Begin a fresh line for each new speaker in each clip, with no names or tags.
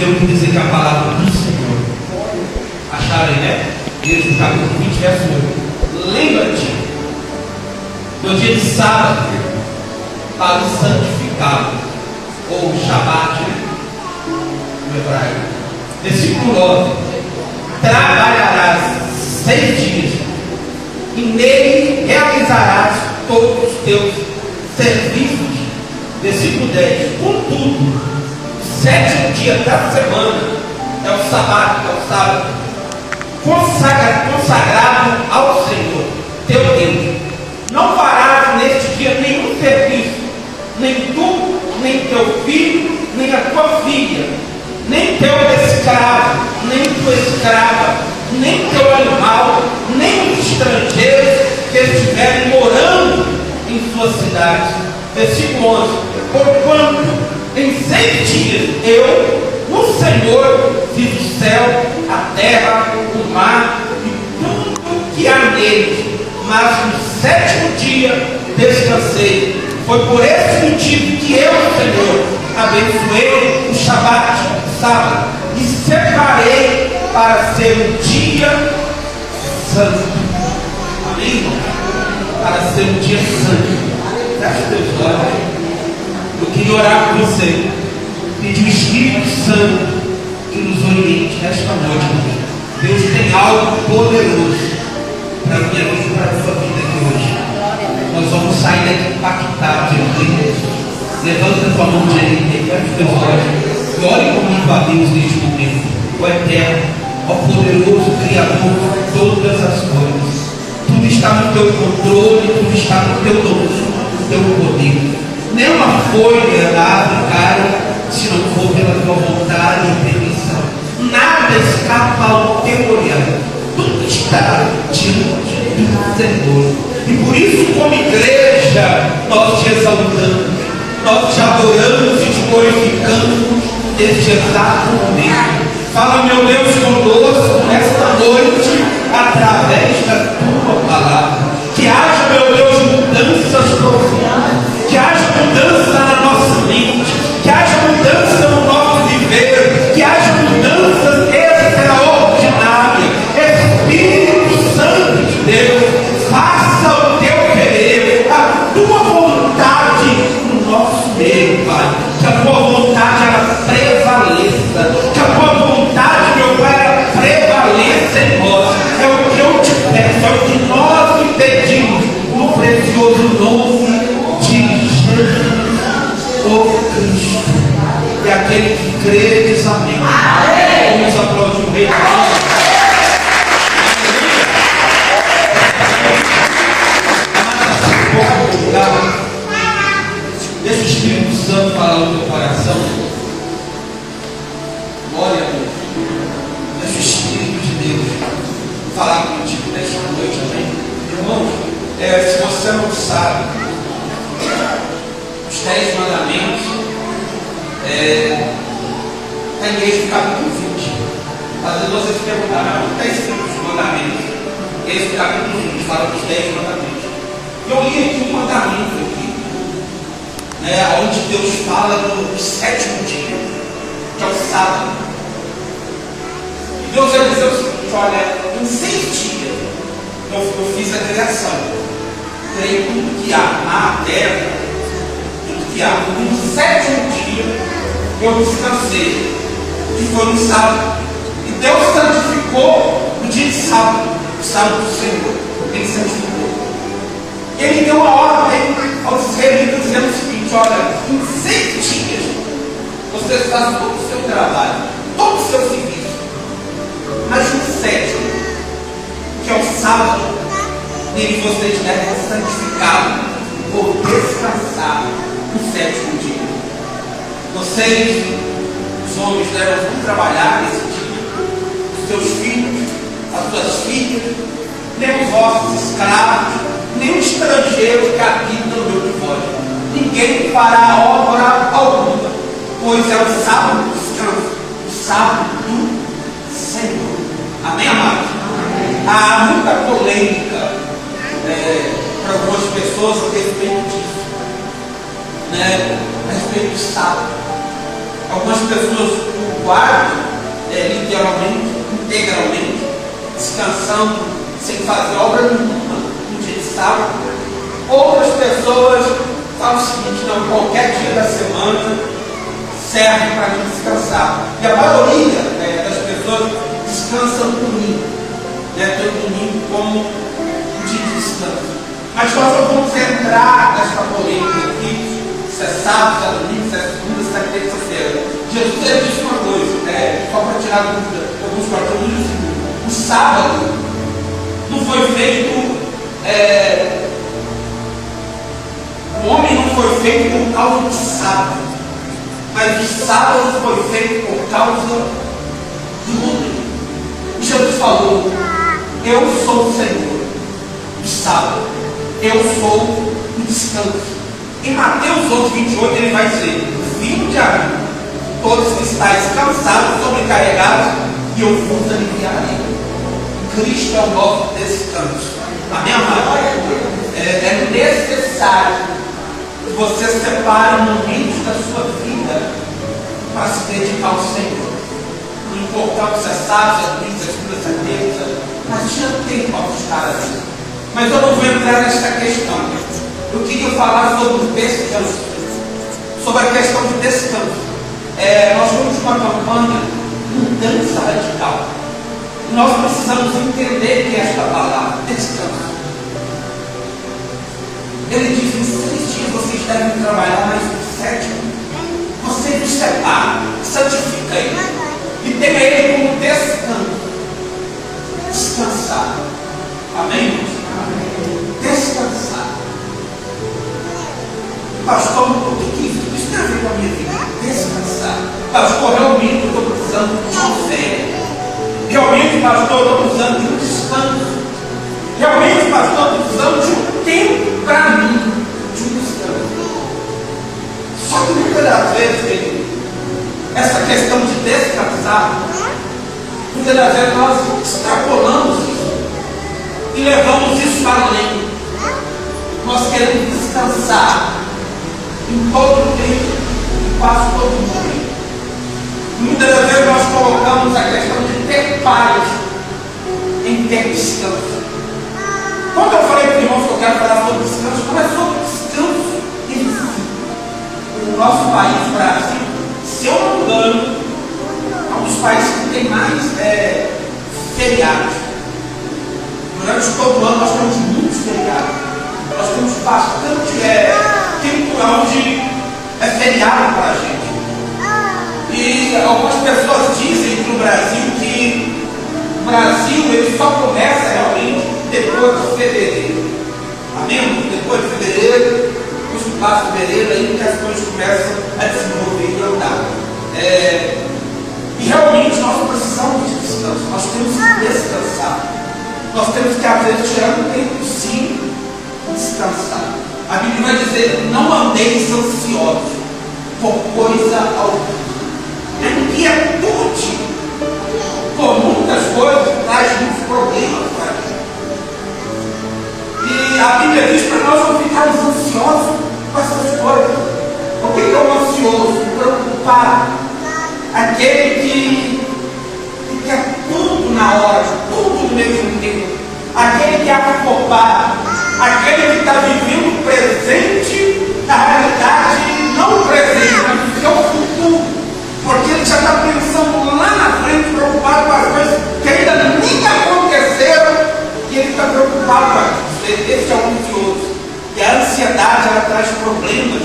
eu que dizer que a palavra do Senhor. Acharam, né? Êxodo capítulo 20, verso 8. Lembra-te do dia de sábado para o santificá-lo, ou Shabat, no hebraico. Versículo 9: trabalharás 6 dias, e nele realizarás todos os teus serviços. Versículo 10: contudo, o 7º dia da semana é o sábado, consagrado ao Senhor teu Deus. Não farás neste dia nenhum serviço, nem tu, nem teu filho, nem a tua filha, nem teu escravo, nem tua escrava, nem teu animal, nem os estrangeiros que estiverem morando em sua cidade. Versículo 11: porquanto em 6 dias eu, o Senhor, fiz o céu, a terra, o mar e tudo que há neles, mas no 7º dia descansei. Foi por esse motivo que eu, Senhor, abençoei o Shabat, o sábado, e separei para ser um dia santo. Amém, irmão? Para ser um dia santo. Feche teus olhos. Eu queria orar por você, pedir o Espírito Santo que nos oriente nesta noite. Deus tem algo poderoso para a minha vida e para a sua vida aqui hoje. Nós vamos sair daqui impactados de Deus. Levanta a tua mão direita e feche teus olhos e olhe comigo a Deus neste momento. O eterno, o poderoso Criador de todas as coisas. Tudo está no teu controle, tudo está no teu domínio, no teu poder. Nenhuma folha da árvore cai se não for pela tua vontade e permissão. Nada escapa ao teu olhar. Tudo está diante do Senhor. E por isso, como igreja, nós te exaltamos, nós te adoramos e te glorificamos neste exato momento. Fala, meu Deus, conosco nesta noite, através da tua palavra. Que haja, meu Deus, mudanças profundas. Que haja mudança na nossa mente. Que haja mudança no nosso viver. Que haja mudanças extraordinárias. Espírito Santo de Deus, faça o teu querer, a tua vontade no nosso meio, Pai. Que a tua vontade ela prevaleça. Que a tua vontade, meu Pai, ela prevaleça em nós. É o que eu te peço, é o que nós te pedimos, no precioso nome de Jesus, o Cristo. E aquele que crê diz amém. Vamos aplaudir o Rei. Deixa o Espírito Santo falar no teu coração. Glória a Deus. Deixa o Espírito de Deus falar contigo nesta noite, amém? Irmãos, se você não sabe, os 10 mandamentos, está em Êxodo capítulo 20. Às vezes vocês perguntaram, onde está escrito os mandamentos? Êxodo capítulo 20 fala dos 10 mandamentos. E eu li aqui um mandamento aqui, onde Deus fala do 7º dia, que é o sábado. E Deus vai dizer o seguinte: olha, em 6 dias eu fiz a criação, criei tudo que há na terra, tudo que há. No 7º dia eu descansei, que foi no sábado. E Deus santificou o dia de sábado, o sábado do Senhor. Ele santificou. Ele deu a ordem aos israelitas dizendo o seguinte: olha, em 6 dias vocês fazem todo o seu trabalho, todo o seu serviço, mas no 7º, que é o sábado, nele vocês devem santificar ou descansar no 7º dia. Vocês, os homens, devem trabalhar nesse dia, os seus filhos, as suas filhas, nem os vossos escravos, nem o estrangeiro que habita no meio de vós. Ninguém fará obra alguma, pois é o sábado do descanso, o sábado do Senhor. Amém, amados? Há muita polêmica para algumas pessoas a respeito disso, a respeito do sábado. Algumas pessoas santuário, literalmente, integralmente, descansando, sem fazer obra nenhuma no dia de sábado. Outras pessoas falam o seguinte: não, qualquer dia da semana serve para mim descansar. E a maioria das pessoas descansam no domingo, tem o domingo como um dia de descanso. Mas nós não vamos entrar nesta polêmica aqui, se é sábado, se é domingo, se é segunda, se é terça-feira. Jesus disse uma coisa, só para tirar dúvida, alguns cartões, o sábado não foi feito, o homem não foi feito por causa do sábado, mas o sábado foi feito por causa do homem. Jesus falou: eu sou o Senhor do sábado, eu sou o descanso. Em Mateus 11:28 ele vai dizer: vinde a mim, todos que estáis cansados, sobrecarregados, e eu vos aliviarei. Cristo é o nosso descanso. Amém, amado? É necessário que você separe momentos da sua vida para se dedicar ao Senhor. Não importa se é sábado, se é domingo, se é segunda, se é terça, mas tinha tempo para buscar a Deus. Mas eu não vou entrar nessa questão. Eu queria falar sobre o descanso, sobre a questão do descanso. Nós temos uma campanha mudança radical. Nós precisamos entender que esta palavra, descanso. Ele diz: em 6 dias vocês devem trabalhar, mas no 7º você nos separa, santifica ele e tenha ele como descanso. Descansar. Amém? Amém. Descansar. Pastor, o que isso tem a ver com a minha vida? Descansar. Pastor, realmente eu estou precisando de uma férias. Realmente, pastor, eu estou precisando de um descanso. Realmente, pastor, eu estou precisando de um tempo para mim, de um descanso. Só que muitas das vezes, querido, essa questão de descansar, muitas das vezes nós extrapolamos isso e levamos isso além. Nós queremos descansar em todo tempo, em quase todo momento. Muitas das vezes nós colocamos a questão de ter paz em ter descanso. Quando eu falei para os irmãos que eu quero falar sobre descanso, não é sobre descanso em si. No nosso país, Brasil, se eu não me engano, é um dos países que tem mais feriados. Durante todo o ano nós temos muitos feriados. Nós temos bastante tempo onde é feriado para a gente. E algumas pessoas dizem no Brasil que o Brasil ele só começa realmente depois de fevereiro. Amém? Depois de fevereiro, os passa fevereiro, aí que as coisas começam a desenvolver e andar. E realmente nós precisamos de descanso. Nós temos que descansar. Nós temos que, às vezes, tirar um tempo sim e descansar. A Bíblia vai dizer: não andeis ansiosos por coisa alguma. Inquietude por muitas coisas traz muitos problemas para a gente. E a Bíblia diz para nós não ficarmos ansiosos com essas coisas. O que é o ansioso? Preocupado. Aquele que quer tudo na hora, tudo no mesmo tempo. Aquele que é afobado. Aquele que está vivendo o presente, na realidade, não o presente, mas o futuro. Porque ele já está pensando lá na frente, preocupado com as coisas que ainda nem aconteceram, e ele está preocupado com aquilo. Esse é o ansioso. E a ansiedade, ela traz problemas,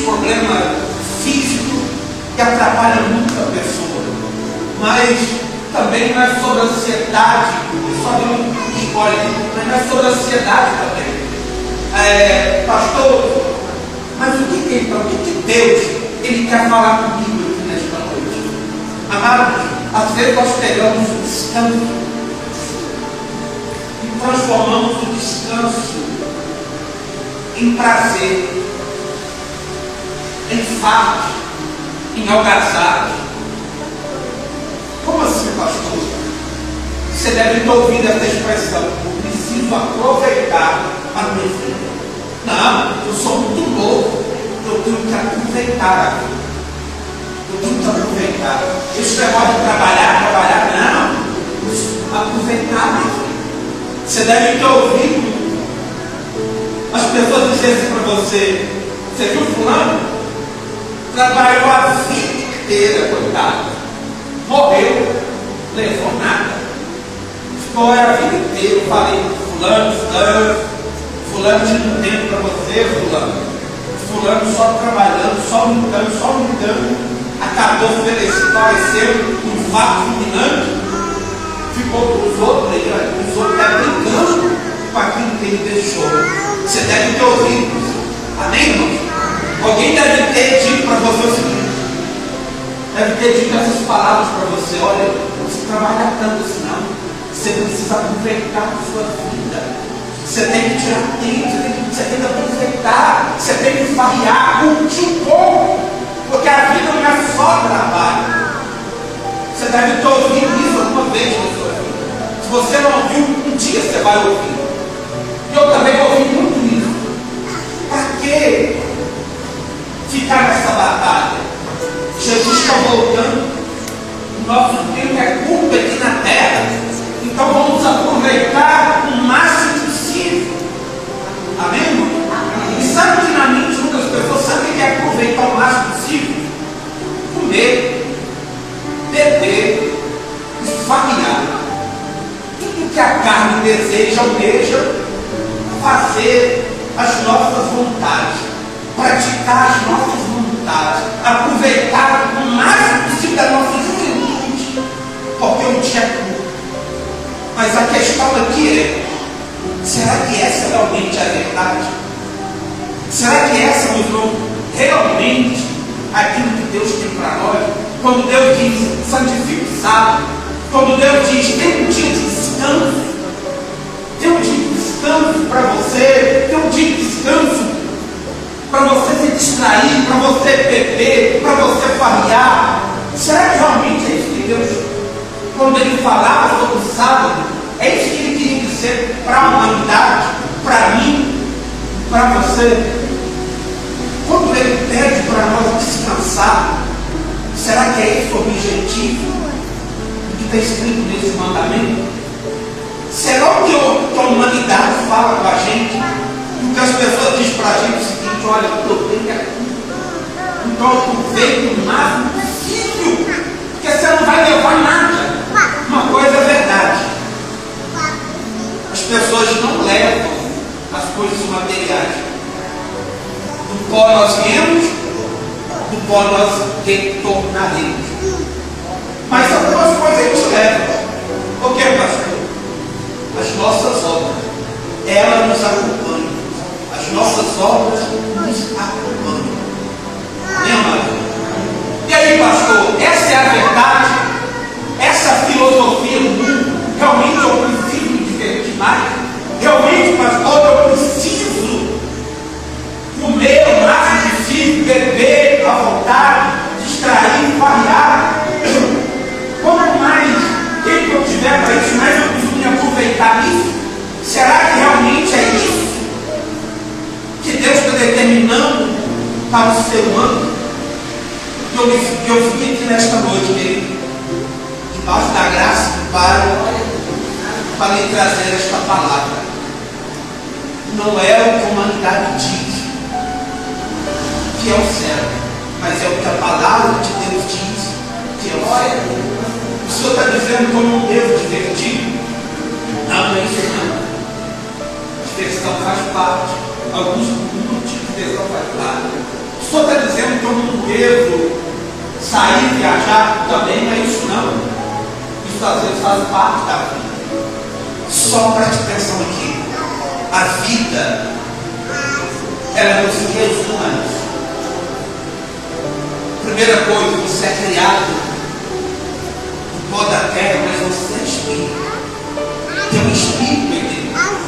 problemas físicos, que atrapalham muito a pessoa. Mas também não é sobre ansiedade, só deu um spoiler, mas não é sobre ansiedade também. Pastor, mas o que Deus Ele quer falar comigo aqui nesta noite? Amados, às vezes nós pegamos o descanso e transformamos o descanso em prazer, em fardo, em algazarra. Como assim, pastor? Você deve ter ouvido essa expressão: eu preciso aproveitar a minha vida. Não, eu sou muito novo. Eu tenho que aproveitar a vida. Eu tenho que aproveitar. Esse negócio de trabalhar, não. Aproveitar, meu filho. Você deve ter ouvido as pessoas dizerem assim para você: você viu fulano? Trabalhou a vida inteira, coitado. Morreu, levou nada. Ficou a vida inteira. Eu falei: fulano tinha um tempo para você, fulano só trabalhando, só lutando, acabou faleceu, um fato fulminante, ficou para os outros até brincando com aquilo que ele deixou. Você deve ter ouvido isso. Amém, irmão? Alguém deve ter dito para você o seguinte, deve ter dito essas palavras para você: olha, você trabalha tanto assim não, você precisa aproveitar a sua vida. Você tem que tirar tempo, você tem que aproveitar, você tem que variar, curtir um pouco, porque a vida não é só trabalho. Você deve ter ouvido isso alguma vez na sua vida. Se você não ouviu, um dia você vai ouvir. Eu também ouvi muito isso. Para que ficar nessa batalha? Jesus está voltando. O nosso tempo é curto aqui na terra. Então vamos aproveitar o máximo possível. Amém, irmão? E sabe que na mente muitas pessoas sabem que é aproveitar o máximo possível? Comer, beber, esfaquear. Tudo que a carne deseja, almeja, fazer as nossas vontades, praticar as nossas vontades, aproveitar o máximo possível da nossa juventude, porque o dia é curto. Mas a questão aqui é: será que essa realmente é a verdade? Será que essa, meu irmão, realmente aquilo que Deus tem para nós? Quando Deus diz: santifique o sábado, quando Deus diz: tem um dia de descanso, tem um dia de descanso para você, tem um dia de descanso para você se distrair, para você beber, para você variar. Será que realmente é isso que Deus, quando Ele falava sobre o sábado, é isso que Ele queria dizer para a humanidade, para mim, para você? Quando Ele pede para nós descansar, será que é esse o objetivo do que está escrito nesse mandamento? Será que a humanidade fala com a gente? Porque as pessoas dizem para a gente o seguinte: olha, eu estou bem aqui, então eu aproveito o máximo possível, porque você não vai levar nada. Uma coisa é verdade: as pessoas não levam as coisas materiais. Do pó nós viemos, do pó nós retornaremos. Mas algumas coisas a gente leva. O que, pastor? As nossas obras, elas nos acompanham. As nossas obras nos acompanham. Amém, amado? E aí, pastor, essa é a verdade? Essa filosofia do mundo? Realmente eu preciso me divertir mais? Realmente, pastor, eu preciso comer o máximo possível, beber à vontade, distrair, variar? Quanto mais tempo eu tiver para isso, mais eu preciso me aproveitar disso? Será que realmente é isso que Deus está determinando para o ser humano? Eu vim aqui nesta noite, querido, debaixo da graça do Pai, para lhe trazer esta palavra. Não é o que a humanidade diz que é o certo, mas é o que a palavra de Deus diz que é o certo. O Senhor está dizendo que eu não devo divertir? Não, não é isso não. Diversão faz parte. Alguns tipos de diversão faz parte. O Senhor está dizendo que eu não devo sair, viajar? Também não é isso não. Isso às vezes faz parte da vida. Só preste atenção aqui. A vida, ela não se resume a isso. Primeira coisa, você é criado do pó da terra, mas você é espírito. Tem um espírito em Deus.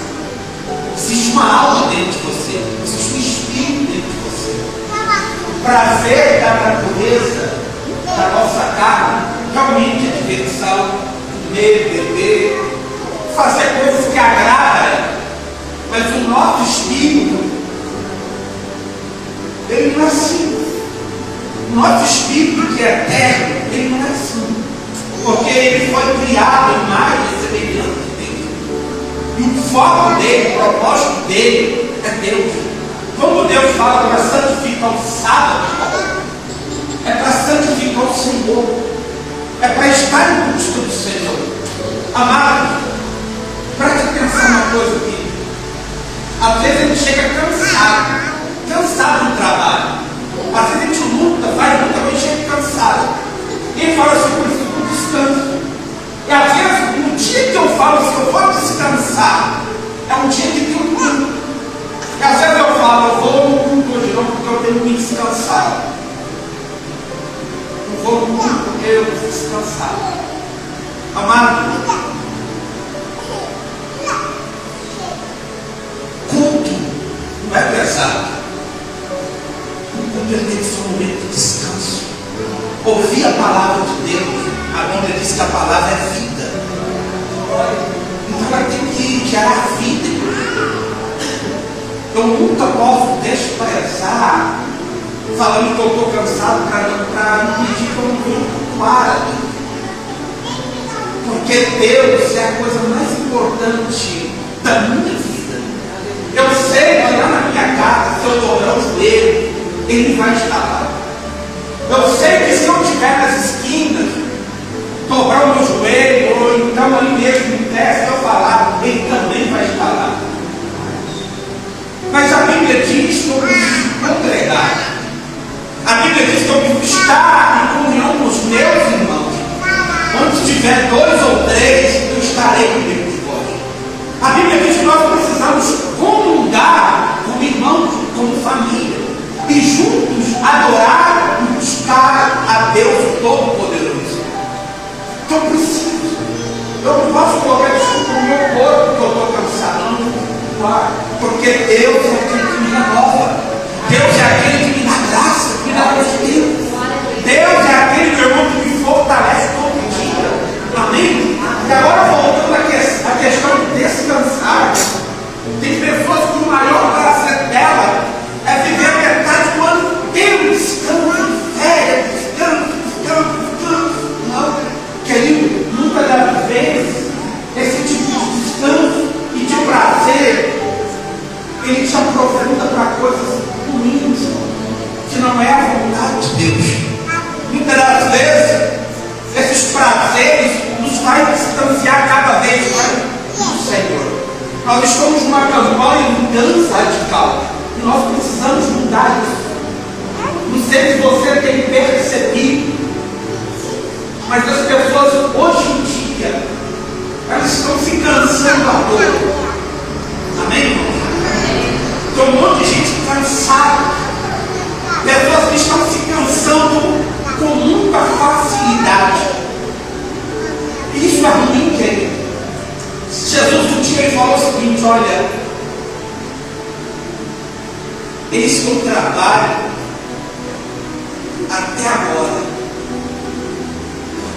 Existe uma alma dentro de você. Existe um espírito dentro de você. O prazer da natureza, da nossa carne, realmente é diversão, comer, beber, fazer coisas que agradam. Mas o nosso espírito, ele não é assim. Nosso espírito que é eterno, ele não é assim. Porque ele foi criado em imagem e semelhança de Deus. E o foco dele, o propósito dele é Deus. Quando Deus fala para santificar o sábado, é para santificar o Senhor. É para estar em busca do Senhor. Amado, preste atenção numa coisa aqui. Às vezes a gente chega cansado do trabalho. Às vezes a gente luta, faz luta, mas chega cansado. E ele fala assim, por isso eu descanso. E às vezes, no dia que eu falo, se eu for descansar, é um dia de culto. E às vezes eu falo, eu vou no culto hoje não, porque eu tenho que descansar. Eu vou no culto porque eu preciso descansar. Amado, culto não é pesado. Ele tem que ser um momento de descanso. Ouvir a palavra de Deus. A Bíblia diz que a palavra é vida. Então ela tem que gerar vida. Eu nunca posso desprezar, falando que eu estou cansado, para impedir que eu não venha cultuar. Porque Deus é a coisa mais importante da minha vida. Eu sei que lá na minha casa, se eu dobrar o joelho, Ele vai estar lá. Eu sei que se eu estiver nas esquinas, dobrar o meu joelho, ou então ali mesmo em pé, se eu falar, Ele também vai estar lá. Mas a Bíblia diz que eu preciso congregar. A Bíblia diz que eu preciso estar em comunhão com os meus irmãos. Onde tiver 2 ou 3, eu estarei com eles de vós. A Bíblia diz que nós precisamos comungar como irmãos, como família. E juntos adorar e buscar a Deus Todo-Poderoso. Então eu preciso. Eu não posso colocar desculpa no meu corpo que eu estou cansado. Não, porque Deus é aquele que me renova. Deus é aquele que me dá graça, que me dá Deus. Deus é aquele, meu irmão, que me fortalece todo dia. Amém? E agora voltando à questão de descansar. Tem pessoas que o maior prazer dela é viver a metade do ano inteiro descanso, férias, descanso. Não, querido, muitas das vezes esse tipo de descanso e de prazer, ele te aprofunda para coisas ruins, que não é a vontade de Deus. Muitas das vezes, esses prazeres nos faz distanciar cada vez mais do Senhor. Nós estamos numa campanha de mudança radical. E nós precisamos mudar isso. Não sei se você tem percebido, mas as pessoas hoje em dia, elas estão se cansando à toa. Amém, irmão? Tem um monte de gente cansada. Pessoas que estão se cansando com muita facilidade. Isso é ruim, querido. Jesus um dia falou o seguinte: olha, eis que eu trabalho até agora,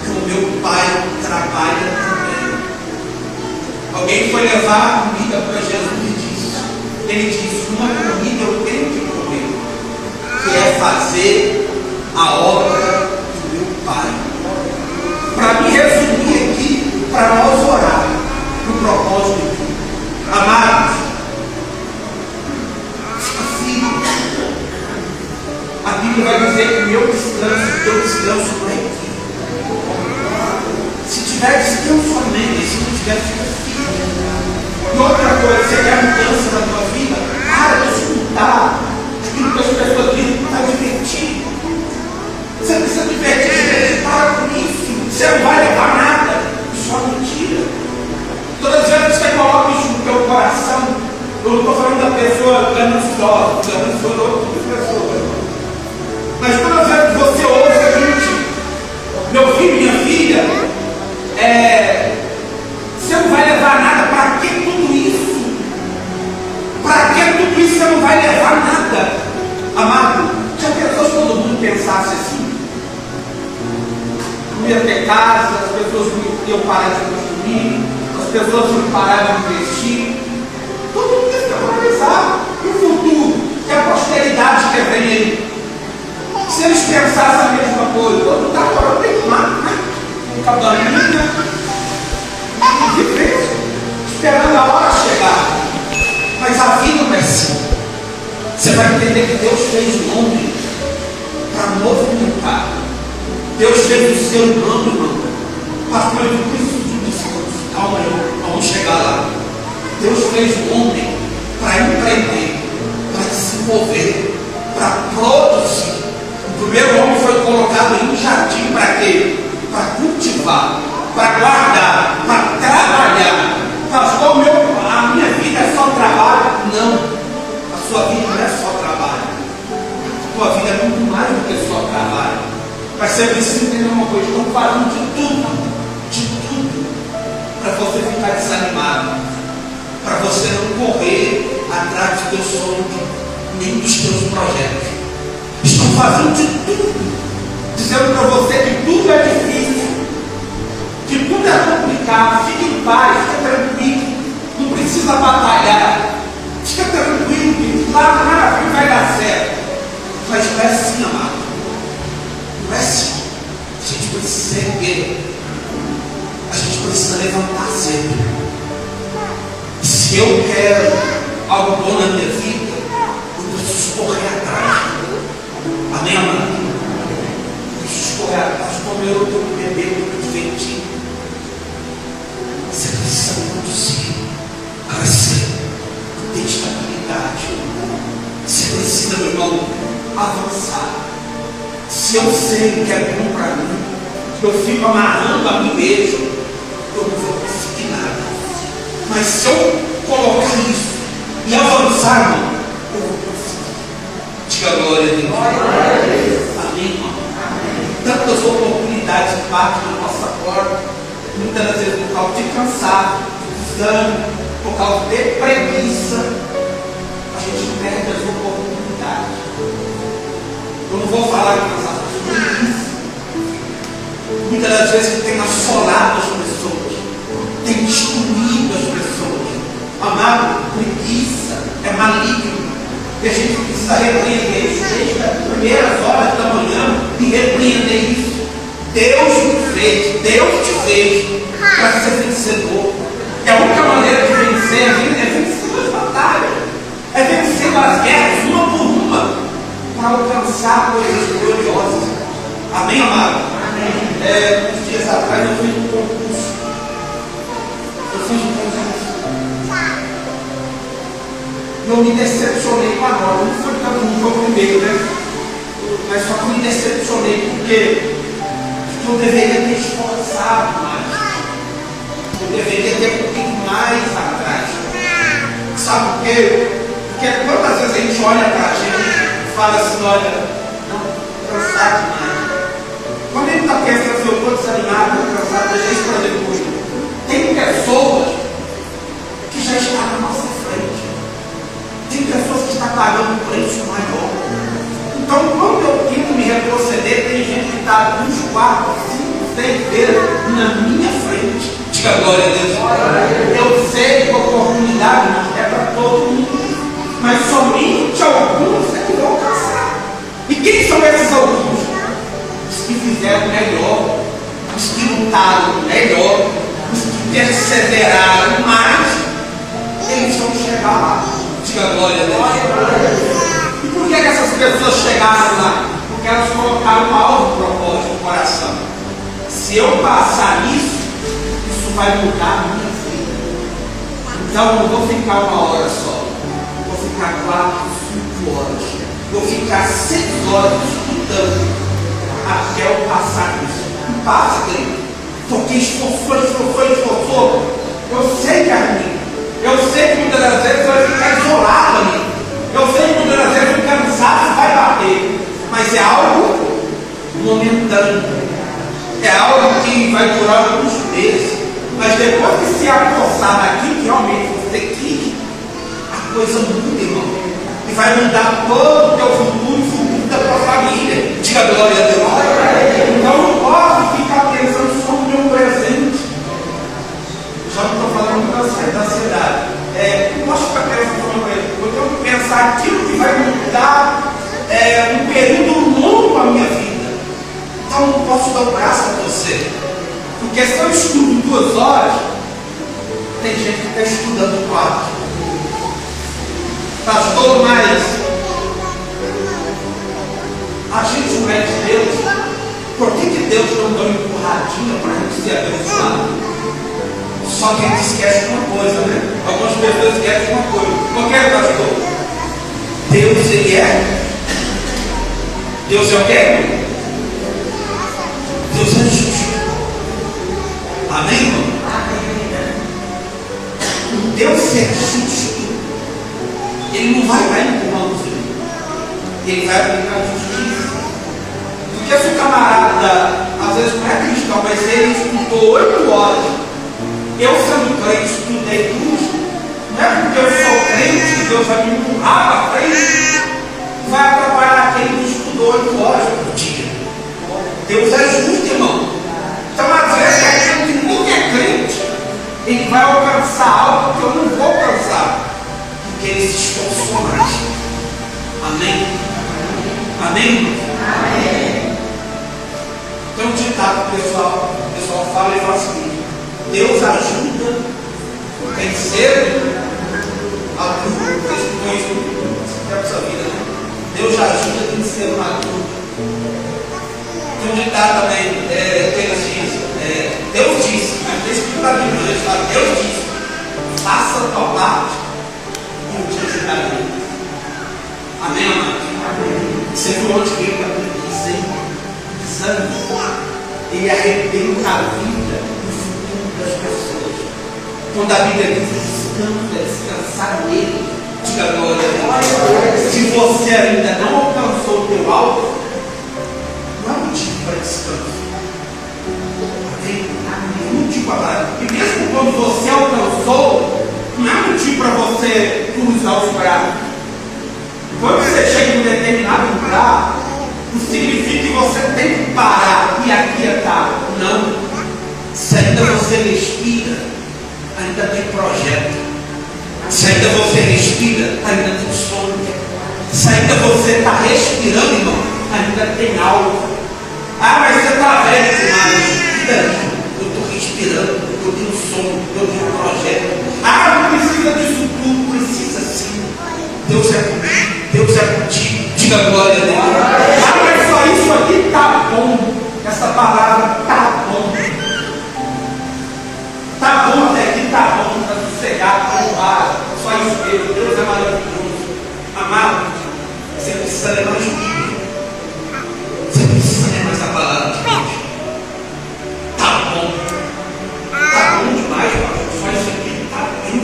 porque o meu pai trabalha também. Alguém foi levar comida para Jesus e disse: ele disse, uma comida eu tenho que comer, que é fazer a obra do meu pai. Para me resumir aqui, para nós orar no propósito aqui. Amados, a Bíblia vai dizer que o meu descanso, o teu descanso não é aqui. Se tiver descanso, amém. Se não tiver, fica firme. E outra coisa, você quer mudança na tua vida? Para de escutar aquilo que as pessoas dizem que está divertido. Você precisa divertir, para com isso. Você não vai levar nada. Isso é mentira. Todas as vezes que você coloca isso no teu coração, eu não estou falando da pessoa gananciosa de outras pessoas. Mas todas as vezes que você ouve o seguinte: meu filho, minha filha, você não vai levar nada. Para que tudo isso? Para que tudo isso você não vai levar nada? Amado, já pensou se todo mundo pensasse assim? Não ia ter casa, as pessoas não iam parar de construir, as pessoas iam parar de investir. Todo mundo ia ficar paralisado. E o futuro? E a posteridade que vem aí? Se eles pensassem a mesma coisa, todo mundo agora tem lá, né? Com cabaninha, e viver, esperando a hora chegar. Mas a vida não é assim. Você vai entender que Deus fez o homem para movimentar. Deus fez o ser humano, irmão. Pastor, eu preciso disso. Calma aí, vamos chegar lá. Deus fez o homem para empreender, para desenvolver, para produzir. O primeiro homem foi colocado em um jardim para quê? Para cultivar, para guardar, para trabalhar. Pastor, a minha vida é só trabalho? Não, a sua vida não é só trabalho. A tua vida é muito mais do que só trabalho. Mas você precisa entender uma coisa: estão falando de tudo, para você ficar desanimado, para você não correr atrás do teu sonho, nem dos teus projetos. Estão fazendo de tudo, dizendo para você que tudo é difícil, que tudo é complicado. Fique em paz, fique tranquilo, não precisa batalhar, fica tranquilo, que lá nada vai dar certo. Mas não é assim, amado, não é assim. A gente precisa erguer, a gente precisa levantar cedo. Se eu quero algo bom na minha vida, eu preciso correr atrás. Amém, amado? Eu preciso correr atrás. Como eu tenho que beber, eu tenho que divertir. Você precisa produzir, crescer, ter estabilidade. Você precisa, meu irmão, avançar. Se eu sei que é bom para mim, eu fico amarrando a mim mesmo, eu não vou conseguir nada. Mas se eu colocar isso e avançar, irmão, eu vou conseguir. Diga glória a Deus. Amém, irmão? Tantas oportunidades que batem na nossa porta, muitas das vezes por causa de cansado, de desânimo, por causa de preguiça, a gente perde as oportunidades. Eu não vou falar de cansaço, mas preguiça. Muitas das vezes tem assolado as pessoas, tem destruído as pessoas. Amado, preguiça é maligno. E a gente precisa repreender isso desde as primeiras horas da manhã e repreender isso. Deus me fez, Deus te fez para ser vencedor. E a única maneira de vencer é vencendo as batalhas, é vencendo as guerras uma por uma, para alcançar coisas gloriosas. Amém, amado? Amém. Uns dias atrás eu fiz um concurso. Eu me decepcionei com a nota. Não foi tanto, não foi o primeiro, né? Mas só que me decepcionei porque eu deveria ter esforçado mais. Eu deveria ter um pouquinho mais atrás. Sabe por quê? Porque quantas vezes a gente olha para a gente e fala assim: olha, não, cansado demais. Quando a gente está pensando assim, eu estou desanimado, estou cansado, deixa isso para depois. Tem pessoas que já estão na nossa frente. Tem pessoas que estão pagando um preço maior. Então, quando eu tento me retroceder, tem gente que está 2, 4, 5, 6 vezes na minha frente. Diga glória a Deus. Eu sei que a oportunidade é para todo mundo, mas somente alguns é que vão alcançar. E quem são esses alguns? Os que fizeram melhor, os que lutaram melhor, os que perseveraram mais, eles vão chegar lá. Diga glória a Deus. E por que essas pessoas chegaram lá? Porque elas colocaram um maior propósito no coração. Se eu passar nisso, isso vai mudar a minha vida. Então eu não vou ficar 1 hora só. Vou ficar 4, 5 horas. Vou ficar 6 horas estudando até eu passar nisso. E passa, querido. Porque esforçou. Eu sei que é ruim. Eu sei que muitas das vezes vai ficar isolado ali. Eu sei que muitas das vezes o cansaço vai bater. Mas é algo momentâneo. É algo que vai durar alguns meses. Mas depois que se apossar daquilo que realmente você quis, a coisa muda, irmão. E vai mudar todo o teu futuro e o futuro da tua família. Diga glória a Deus. Então não posso ficar pensando só no meu presente. Já não estou falando da ansiedade. Não posso ficar pensando no presente. Eu tenho que pensar aquilo que vai mudar um período longo a minha vida. Então eu não posso dar o braço a você. Porque se eu estudo 2 horas, tem gente que está estudando 4. Pastor, mas a gente não é de Deus. Por que Deus não dá uma empurradinha para a gente ser abençoado? Só que a gente esquece uma coisa, né? Algumas pessoas esquecem uma coisa. Qualquer pastor. Deus, Ele é. Deus é o quê? Deus é justo. Amém, irmão? O Deus é justo. Ele não vai dar empurrãozinho. Ele vai aplicar a justiça. Porque se o camarada, às vezes não é cristão, mas ele estudou 8 horas, eu sendo crente, estudei 2, não é porque eu sou crente que Deus vai me empurrar para frente, vai atrapalhar aquele que estudou 8 horas por dia. Deus é justo, irmão. Então, às vezes, aquele que nem é crente, ele vai alcançar algo que eu não vou alcançar, porque ele se esforçou mais. Amém? Amém? Amém. Tem um ditado que o pessoal fala e fala assim: Deus ajuda quem cedo adulto. Vocês que conhecem a sua vida, né? Deus ajuda quem cedo adulto. Tem um ditado também, que ele diz, Deus disse, mas tem escrito na Bíblia, ele fala, Deus disse, faça a tua parte e eu te ajudarei. Amém, amado? Você viu onde que ele está dizendo? Ele arrebenta a vida e o futuro das pessoas. Quando a Bíblia diz descansar nele, diga glória a Deus. Se você ainda não alcançou o teu alvo, não é motivo para descanso. Amém? Não é motivo para parar. E mesmo quando você alcançou, não é motivo para você cruzar os braços. Quando você chega em um determinado lugar, não significa que você tem que parar e aquietar. Não. Se ainda você respira, ainda tem projeto. Se ainda você respira, ainda tem sonho. Se ainda você está respirando, irmão, ainda tem algo. Ah, mas você está velho demais. Eu estou respirando, eu tenho sonho, eu tenho projeto. Ah, não precisa disso tudo, precisa sim. Deus é comigo, Deus é contigo. Diga glória a Deus. Ah, mas só isso aqui tá bom. Essa palavra tá bom. Tá bom até aqui, tá bom. Está sossegado, tá honrado. Só isso mesmo. Deus é maravilhoso. Amado, você precisa ler mais Bíblia. Você precisa ler mais a palavra de Deus. Tá bom. Tá bom demais, pastor. Só isso aqui tá bem.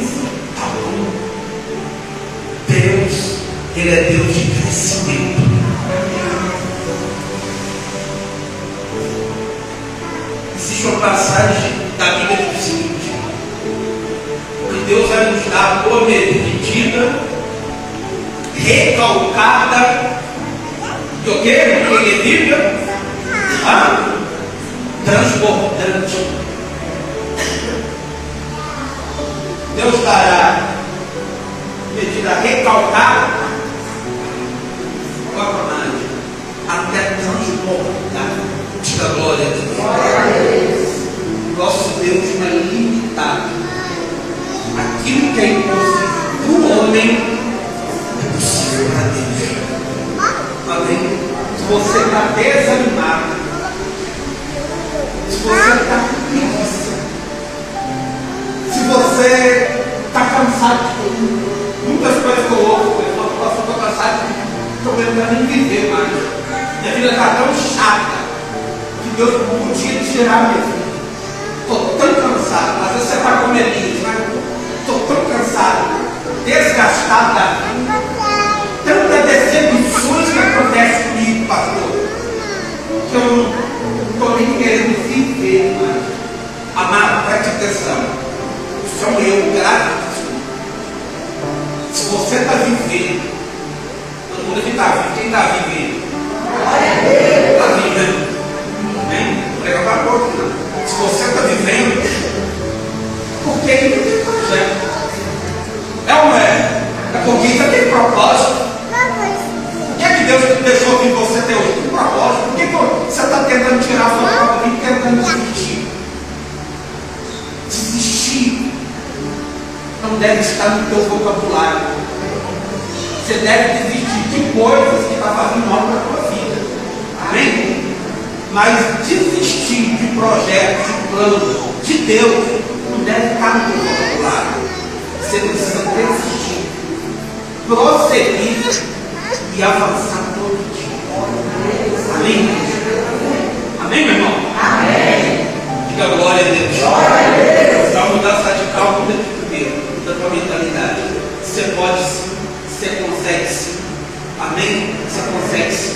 Tá bom. Deus, Ele é Deus de crescimento. Existe uma passagem da Bíblia que diz o seguinte: que Deus vai nos dar boa medida, recalcada, e o que? Ele é Bíblia? Transbordante. Deus dará medida recalcada, até transbordar. Diga glória a Deus. Nosso Deus não é limitado. Aquilo que é impossível para o homem é possível para Deus. Amém? Se você está desanimado, se você está com preguiça, se você está cansado de tudo, muitas coisas que eu ouço, eu estou cansado de estou tentando nem viver mais. Minha vida está tão chata que Deus podia tirar minha vida. Estou tão cansado. Às vezes você está como Elias, né? Estou tão cansado, desgastado da vida. Tantas decepções que acontecem comigo, pastor, que eu não estou nem querendo viver mais. Amado, preste atenção. Isso é um erro grave. Se você está vivendo, todo mundo que está vivo, quem está vivendo? Está vivendo. Amém? Não prega para a porta, não. Se você está vivendo, porque ainda tem projeto. É ou não é? É porque ainda tem propósito. O que é que Deus deixou que você ter hoje? Um propósito. tentando tirar a sua própria vida, tentando desistir. Desistir não deve estar no teu vocabulário. Você deve desistir de coisas que estão fazendo mal para a tua vida. Amém? Mas desistir de projetos, de planos de Deus não deve estar no teu vocabulário. Você precisa desistir, prosseguir e avançar todo dia. Amém? Amém, meu irmão? Amém. Diga glória a Deus. Glória a Deus. Para mudança radical, muda de primeiro, muda a tua mentalidade. Você pode sim, você consegue sim. Amém? Você consegue sim.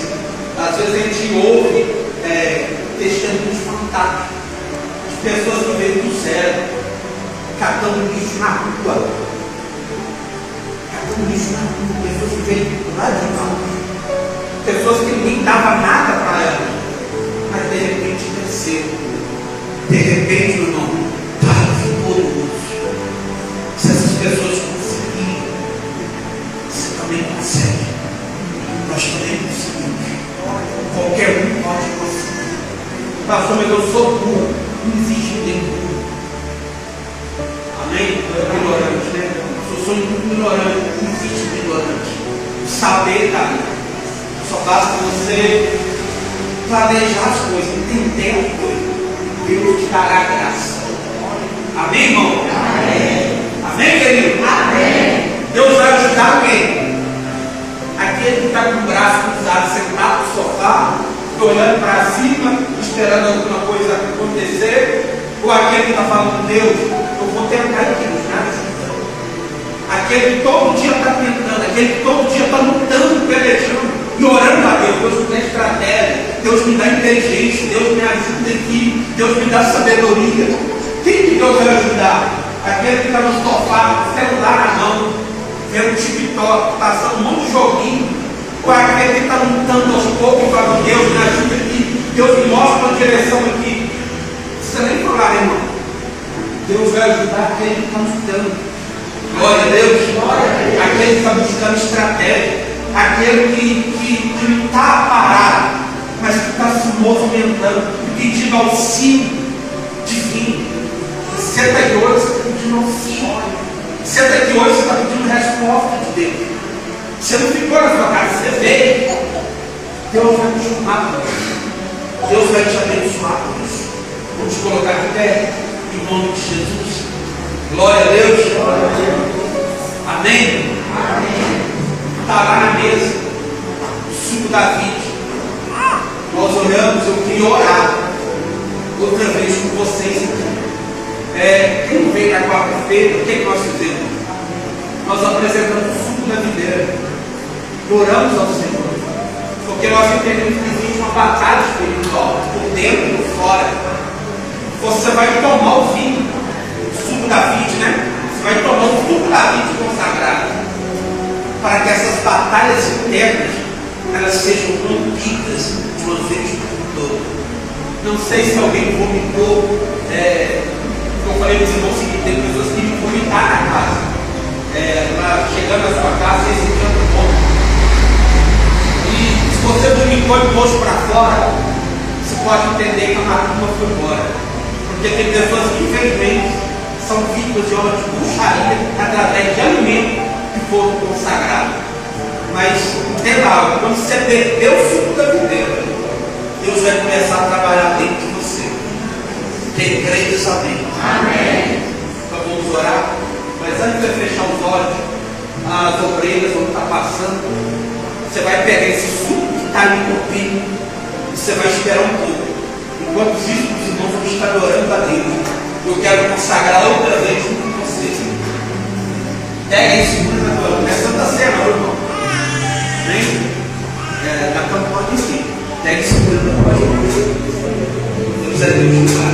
Às vezes a gente ouve testemunhos fantásticos de pessoas que veio do zero, catando lixo na rua. Catando lixo na rua. Pessoas que veio lá de baixo. Pessoas que ninguém dava nada para elas, mas de repente cresceram. De repente, meu irmão, Pai vigoroso. Se essas pessoas conseguirem, você também consegue. Nós também conseguimos. Qualquer um pode conseguir. Pastor, mas eu sou burro. Não existe nenhum. Amém? Eu sou ignorante, né? Eu sou ignorante. Não existe ignorante. O saber está ali. Só basta você planejar as coisas, entender as coisas. Deus te dará graça. Amém, irmão? Amém. Amém, querido? Amém. Deus vai ajudar alguém. Aquele que está com o braço cruzado, sentado no sofá, olhando para cima, esperando alguma coisa acontecer, ou aquele que está falando, Deus, eu vou tentar aquilo, nada ajuda. Aquele que todo dia está tentando, aquele que todo dia está lutando, pelejando e orando a Deus. Deus me dá estratégia, Deus me dá inteligência, Deus me ajuda aqui, Deus me dá sabedoria. Quem que Deus vai ajudar? Aquele que está no sofá, com o celular na mão, vendo TikTok, passando um monte de joguinho, ou aquele que está lutando aos poucos, falando, Deus me ajuda aqui, Deus me mostra uma direção aqui. Não precisa nem falar, irmão. Deus vai ajudar aquele que está lutando. Glória a Deus. Aquele que está buscando estratégia. Aquele que não está parado, mas que está se movimentando, pedindo auxílio divino. Você está aqui hoje, você está pedindo auxílio. Você está aqui hoje, você está pedindo resposta de Deus. Você não ficou na sua casa, você veio. Deus vai te chamar por isso. Deus vai te abençoar por isso. Vou te colocar de pé, em nome de Jesus. Glória a Deus. Glória a Deus. Amém? Amém. Está lá na mesa, o suco da vida. Nós oramos, eu queria orar outra vez com vocês aqui. Quem veio na quarta-feira, o que nós fizemos? Nós apresentamos o suco da videira. Oramos ao Senhor. Porque nós entendemos que existe uma batalha espiritual, por dentro e por fora. Você vai tomar o vinho, o suco da vida, né? Você vai tomar o suco da vida consagrado. Para que essas batalhas internas elas sejam rompidas de uma vez por todas. Não sei se alguém vomitou. Eu falei para os irmãos que tem pessoas que vomitar na casa. Chegando na sua casa e sentindo fome. E se você vomitou e pôs para fora, você pode entender que a macumba foi embora. Porque tem pessoas que infelizmente são vítimas de obra de bruxaria através de alimento que foram consagrados. Mas entenda algo, quando você beber o suco da videira, Deus vai começar a trabalhar dentro de você. Quem crê diz amém. Amém. Então vamos orar. Mas antes de fechar os olhos, as obreiras vão estar passando. Você vai pegar esse suco que está ali no pino e você vai esperar um pouco. Enquanto isso, os irmãos vão estar orando a Deus. Eu quero consagrar outra vez junto com vocês. Pega esse suco na tua mão. É Santa Ceia, meu irmão. Na campanha em si. Pega esse suco na tua mão. Deus é Deus.